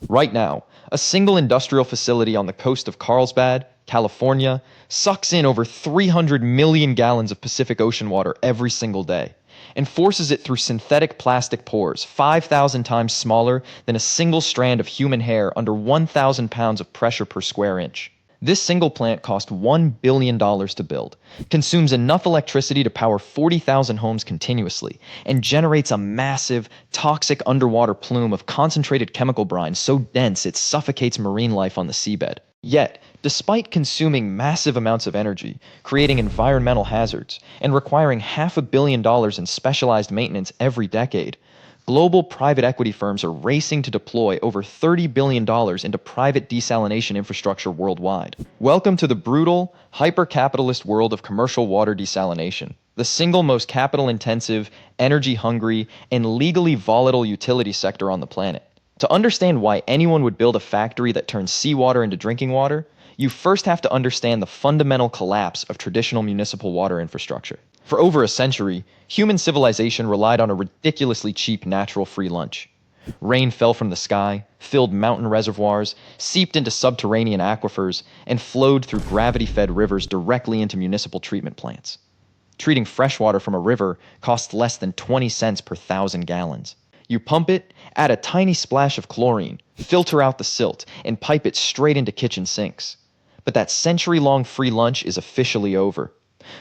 Right now, a single industrial facility on the coast of Carlsbad, California, sucks in over 300 million gallons of Pacific Ocean water every single day and forces it through synthetic plastic pores 5,000 times smaller than a single strand of human hair under 1,000 pounds of pressure per square inch. This single plant cost $1 billion to build, consumes enough electricity to power 40,000 homes continuously, and generates a massive, toxic underwater plume of concentrated chemical brine so dense it suffocates marine life on the seabed. Yet, despite consuming massive amounts of energy, creating environmental hazards, and requiring $500 million in specialized maintenance every decade, global private equity firms are racing to deploy over $30 billion into private desalination infrastructure worldwide. Welcome to the brutal, hyper-capitalist world of commercial water desalination, the single most capital-intensive, energy-hungry, and legally volatile utility sector on the planet. To understand why anyone would build a factory that turns seawater into drinking water, you first have to understand the fundamental collapse of traditional municipal water infrastructure. For over a century, human civilization relied on a ridiculously cheap natural free lunch. Rain fell from the sky, filled mountain reservoirs, seeped into subterranean aquifers, and flowed through gravity-fed rivers directly into municipal treatment plants. Treating freshwater from a river costs less than 20 cents per 1,000 gallons. You pump it, add a tiny splash of chlorine, filter out the silt, and pipe it straight into kitchen sinks. But that century-long free lunch is officially over.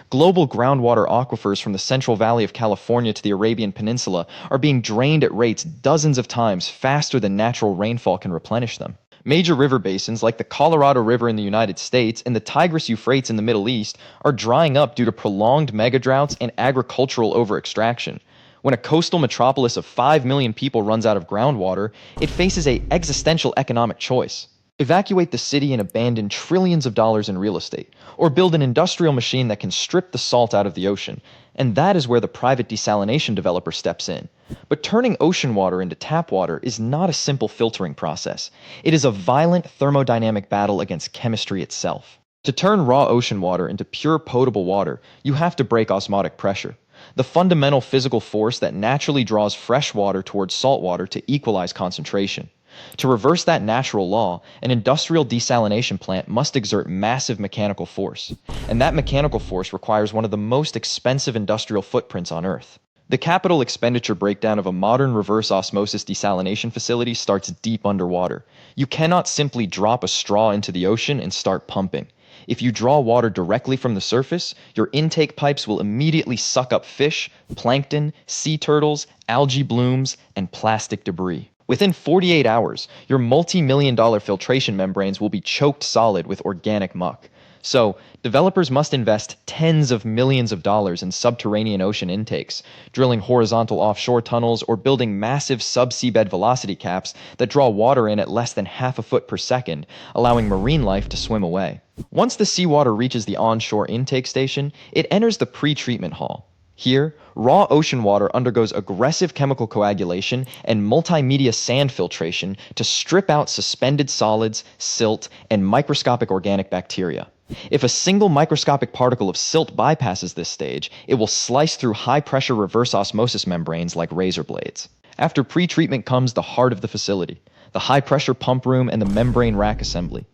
Global groundwater aquifers from the Central Valley of California to the Arabian Peninsula are being drained at rates dozens of times faster than natural rainfall can replenish them. Major river basins like the Colorado River in the United States and the Tigris-Euphrates in the Middle East are drying up due to prolonged megadroughts and agricultural overextraction. When a coastal metropolis of 5 million people runs out of groundwater, it faces an existential economic choice. Evacuate the city and abandon trillions of dollars in real estate, or build an industrial machine that can strip the salt out of the ocean, and that is where the private desalination developer steps in. But turning ocean water into tap water is not a simple filtering process. It is a violent thermodynamic battle against chemistry itself. To turn raw ocean water into pure potable water, you have to break osmotic pressure, the fundamental physical force that naturally draws fresh water towards salt water to equalize concentration. To reverse that natural law, an industrial desalination plant must exert massive mechanical force, and that mechanical force requires one of the most expensive industrial footprints on Earth. The capital expenditure breakdown of a modern reverse osmosis desalination facility starts deep underwater. You cannot simply drop a straw into the ocean and start pumping. If you draw water directly from the surface, your intake pipes will immediately suck up fish, plankton, sea turtles, algae blooms, and plastic debris. Within 48 hours, your multi-million-dollar filtration membranes will be choked solid with organic muck. So, developers must invest tens of millions of dollars in subterranean ocean intakes, drilling horizontal offshore tunnels or building massive subseabed velocity caps that draw water in at less than half a foot per second, allowing marine life to swim away. Once the seawater reaches the onshore intake station, it enters the pre-treatment hall. Here, raw ocean water undergoes aggressive chemical coagulation and multimedia sand filtration to strip out suspended solids, silt, and microscopic organic bacteria. If a single microscopic particle of silt bypasses this stage, it will slice through high-pressure reverse osmosis membranes like razor blades. After pre-treatment comes the heart of the facility, the high-pressure pump room and the membrane rack assembly.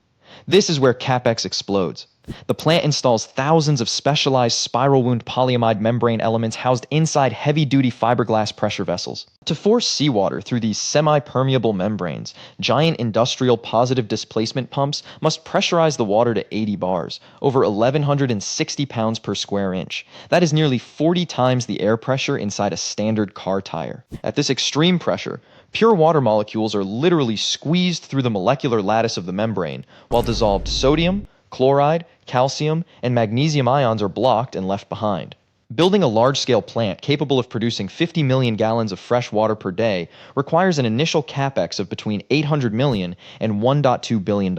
This is where CAPEX explodes. The plant installs thousands of specialized spiral wound polyamide membrane elements housed inside heavy-duty fiberglass pressure vessels. To force seawater through these semi-permeable membranes, giant industrial positive displacement pumps must pressurize the water to 80 bars, over 1,160 pounds per square inch. That is nearly 40 times the air pressure inside a standard car tire. At this extreme pressure, pure water molecules are literally squeezed through the molecular lattice of the membrane, while dissolved sodium, chloride, calcium, and magnesium ions are blocked and left behind. Building a large-scale plant capable of producing 50 million gallons of fresh water per day requires an initial CAPEX of between $800 million and $1.2 billion.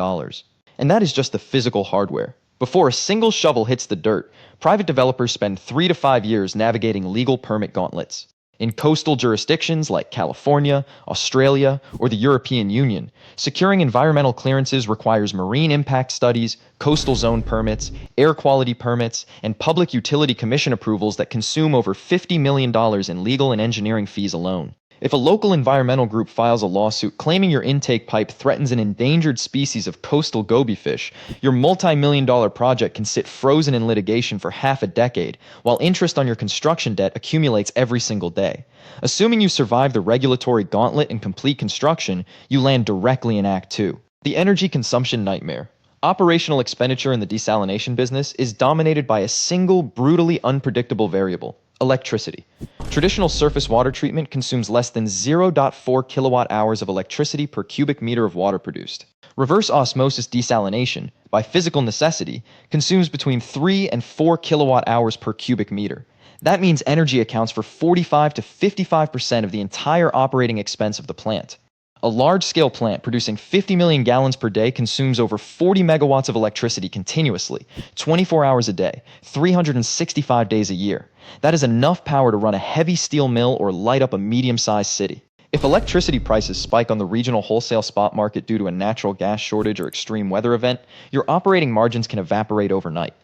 And that is just the physical hardware. Before a single shovel hits the dirt, private developers spend 3 to 5 years navigating legal permit gauntlets. In coastal jurisdictions like California, Australia, or the European Union, securing environmental clearances requires marine impact studies, coastal zone permits, air quality permits, and public utility commission approvals that consume over $50 million in legal and engineering fees alone. If a local environmental group files a lawsuit claiming your intake pipe threatens an endangered species of coastal goby fish, your multi-million-dollar project can sit frozen in litigation for half a decade, while interest on your construction debt accumulates every single day. Assuming you survive the regulatory gauntlet and complete construction, you land directly in Act 2. The energy consumption nightmare. Operational expenditure in the desalination business is dominated by a single, brutally unpredictable variable: electricity. Traditional surface water treatment consumes less than 0.4 kilowatt hours of electricity per cubic meter of water produced. Reverse osmosis desalination, by physical necessity, consumes between 3 and 4 kilowatt hours per cubic meter. That means energy accounts for 45 to 55% of the entire operating expense of the plant. A large-scale plant producing 50 million gallons per day consumes over 40 megawatts of electricity continuously, 24 hours a day, 365 days a year. That is enough power to run a heavy steel mill or light up a medium-sized city. If electricity prices spike on the regional wholesale spot market due to a natural gas shortage or extreme weather event, your operating margins can evaporate overnight.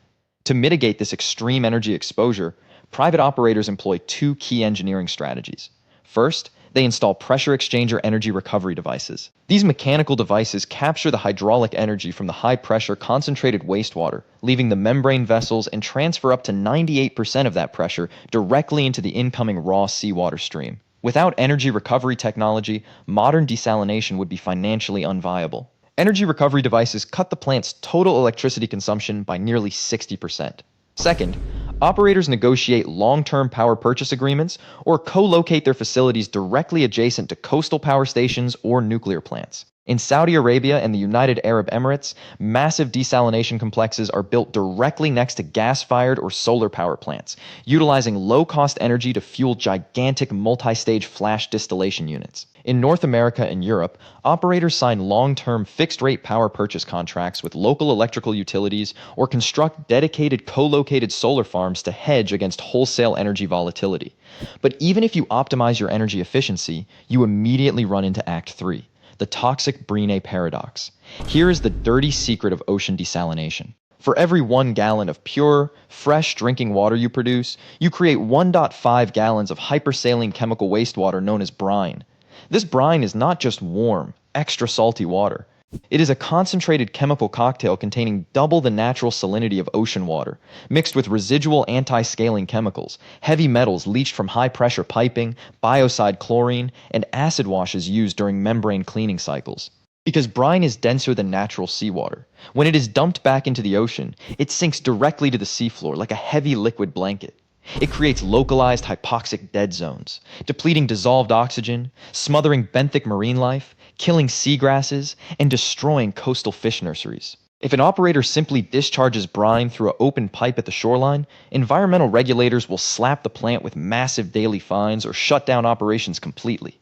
To mitigate this extreme energy exposure, private operators employ two key engineering strategies. First, they install pressure exchanger energy recovery devices. These mechanical devices capture the hydraulic energy from the high-pressure concentrated wastewater, leaving the membrane vessels, and transfer up to 98% of that pressure directly into the incoming raw seawater stream. Without energy recovery technology, modern desalination would be financially unviable. Energy recovery devices cut the plant's total electricity consumption by nearly 60%. Second, operators negotiate long-term power purchase agreements or co-locate their facilities directly adjacent to coastal power stations or nuclear plants. In Saudi Arabia and the United Arab Emirates, massive desalination complexes are built directly next to gas-fired or solar power plants, utilizing low-cost energy to fuel gigantic multi-stage flash distillation units. In North America and Europe, operators sign long-term fixed-rate power purchase contracts with local electrical utilities or construct dedicated co-located solar farms to hedge against wholesale energy volatility. But even if you optimize your energy efficiency, you immediately run into Act 3. The toxic Brine paradox. Here is the dirty secret of ocean desalination. For every 1 gallon of pure, fresh drinking water you produce, you create 1.5 gallons of hyper-saline chemical wastewater known as brine. This brine is not just warm, extra salty water. It is a concentrated chemical cocktail containing double the natural salinity of ocean water, mixed with residual anti-scaling chemicals, heavy metals leached from high-pressure piping, biocide chlorine, and acid washes used during membrane cleaning cycles. Because brine is denser than natural seawater, when it is dumped back into the ocean, it sinks directly to the seafloor like a heavy liquid blanket. It creates localized hypoxic dead zones, depleting dissolved oxygen, smothering benthic marine life, killing seagrasses, and destroying coastal fish nurseries. If an operator simply discharges brine through an open pipe at the shoreline, environmental regulators will slap the plant with massive daily fines or shut down operations completely.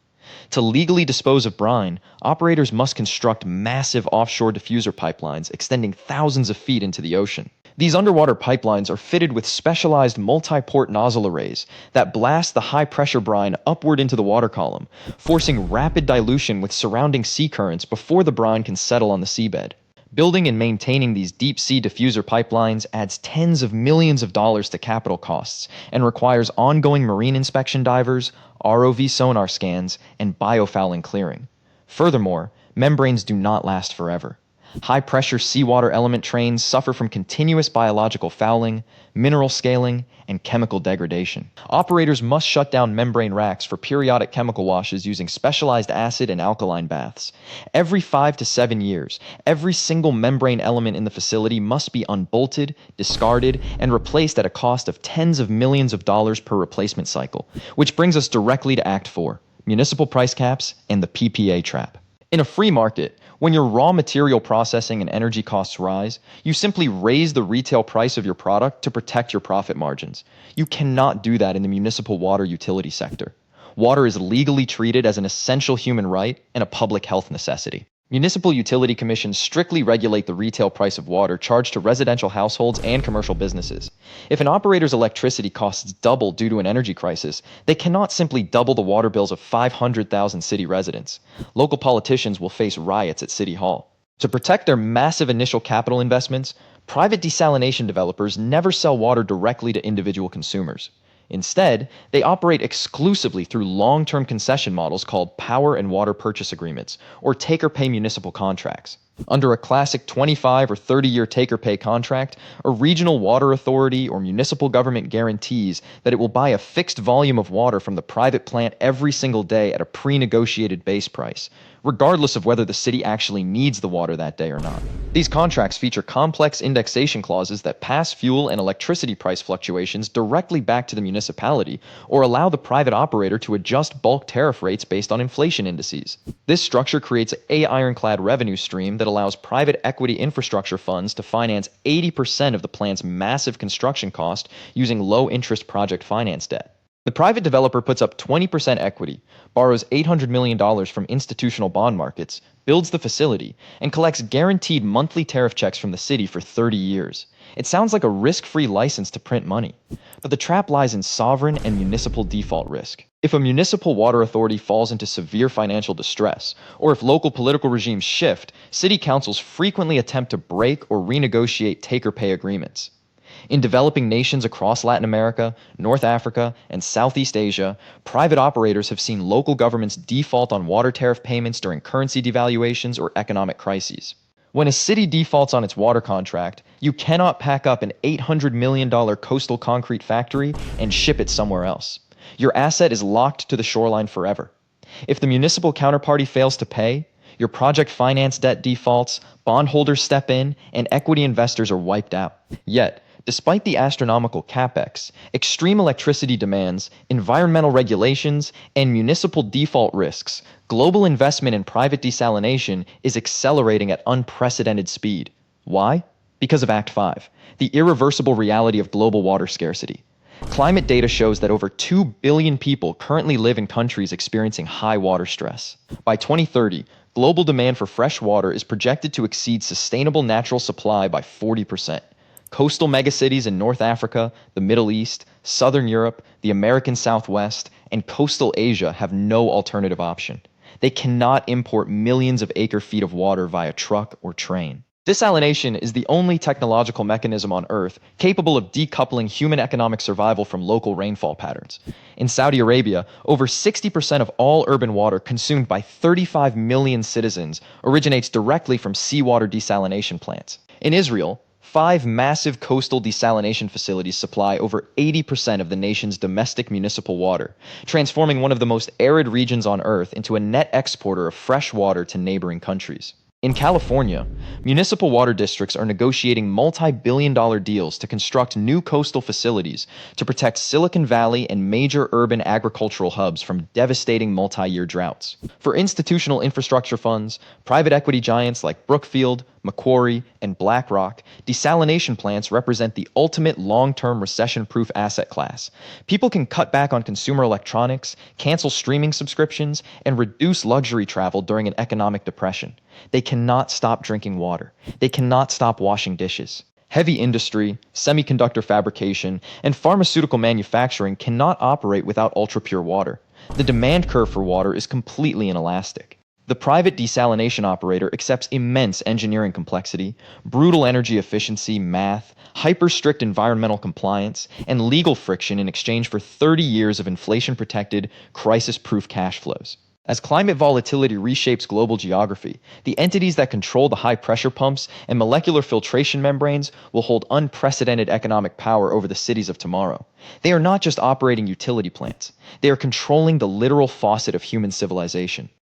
To legally dispose of brine, operators must construct massive offshore diffuser pipelines extending thousands of feet into the ocean. These underwater pipelines are fitted with specialized multi-port nozzle arrays that blast the high-pressure brine upward into the water column, forcing rapid dilution with surrounding sea currents before the brine can settle on the seabed. Building and maintaining these deep-sea diffuser pipelines adds tens of millions of dollars to capital costs and requires ongoing marine inspection divers, ROV sonar scans, and biofouling clearing. Furthermore, membranes do not last forever. High-pressure seawater element trains suffer from continuous biological fouling, mineral scaling, and chemical degradation. Operators must shut down membrane racks for periodic chemical washes using specialized acid and alkaline baths. Every 5 to 7 years, every single membrane element in the facility must be unbolted, discarded, and replaced at a cost of tens of millions of dollars per replacement cycle, which brings us directly to Act 4, municipal price caps and the PPA trap. In a free market, when your raw material processing and energy costs rise, you simply raise the retail price of your product to protect your profit margins. You cannot do that in the municipal water utility sector. Water is legally treated as an essential human right and a public health necessity. Municipal utility commissions strictly regulate the retail price of water charged to residential households and commercial businesses. If an operator's electricity costs double due to an energy crisis, they cannot simply double the water bills of 500,000 city residents. Local politicians will face riots at City Hall. To protect their massive initial capital investments, private desalination developers never sell water directly to individual consumers. Instead, they operate exclusively through long-term concession models called power and water purchase agreements, or take-or-pay municipal contracts. Under a classic 25 or 30-year take-or-pay contract, a regional water authority or municipal government guarantees that it will buy a fixed volume of water from the private plant every single day at a pre-negotiated base price, regardless of whether the city actually needs the water that day or not. These contracts feature complex indexation clauses that pass fuel and electricity price fluctuations directly back to the municipality or allow the private operator to adjust bulk tariff rates based on inflation indices. This structure creates an ironclad revenue stream that allows private equity infrastructure funds to finance 80% of the plant's massive construction cost using low-interest project finance debt. The private developer puts up 20% equity, borrows $800 million from institutional bond markets, builds the facility, and collects guaranteed monthly tariff checks from the city for 30 years. It sounds like a risk-free license to print money. But the trap lies in sovereign and municipal default risk. If a municipal water authority falls into severe financial distress, or if local political regimes shift, city councils frequently attempt to break or renegotiate take-or-pay agreements. In developing nations across Latin America, North Africa, and Southeast Asia, private operators have seen local governments default on water tariff payments during currency devaluations or economic crises. When a city defaults on its water contract, you cannot pack up an $800 million coastal concrete factory and ship it somewhere else. Your asset is locked to the shoreline forever. If the municipal counterparty fails to pay, your project finance debt defaults, bondholders step in, and equity investors are wiped out. Yet, despite the astronomical CAPEX, extreme electricity demands, environmental regulations, and municipal default risks, global investment in private desalination is accelerating at unprecedented speed. Why? Because of Act 5, the irreversible reality of global water scarcity. Climate data shows that over 2 billion people currently live in countries experiencing high water stress. By 2030, global demand for fresh water is projected to exceed sustainable natural supply by 40%. Coastal megacities in North Africa, the Middle East, Southern Europe, the American Southwest, and coastal Asia have no alternative option. They cannot import millions of acre-feet of water via truck or train. Desalination is the only technological mechanism on Earth capable of decoupling human economic survival from local rainfall patterns. In Saudi Arabia, over 60% of all urban water consumed by 35 million citizens originates directly from seawater desalination plants. In Israel, 5 massive coastal desalination facilities supply over 80% of the nation's domestic municipal water, transforming one of the most arid regions on Earth into a net exporter of fresh water to neighboring countries. In California, municipal water districts are negotiating multi-billion-dollar deals to construct new coastal facilities to protect Silicon Valley and major urban agricultural hubs from devastating multi-year droughts. For institutional infrastructure funds, private equity giants like Brookfield, Macquarie, and BlackRock, desalination plants represent the ultimate long-term recession-proof asset class. People can cut back on consumer electronics, cancel streaming subscriptions, and reduce luxury travel during an economic depression. They cannot stop drinking water. They cannot stop washing dishes. Heavy industry, semiconductor fabrication, and pharmaceutical manufacturing cannot operate without ultra-pure water. The demand curve for water is completely inelastic. The private desalination operator accepts immense engineering complexity, brutal energy efficiency, math, hyper-strict environmental compliance, and legal friction in exchange for 30 years of inflation-protected, crisis-proof cash flows. As climate volatility reshapes global geography, the entities that control the high-pressure pumps and molecular filtration membranes will hold unprecedented economic power over the cities of tomorrow. They are not just operating utility plants. They are controlling the literal faucet of human civilization.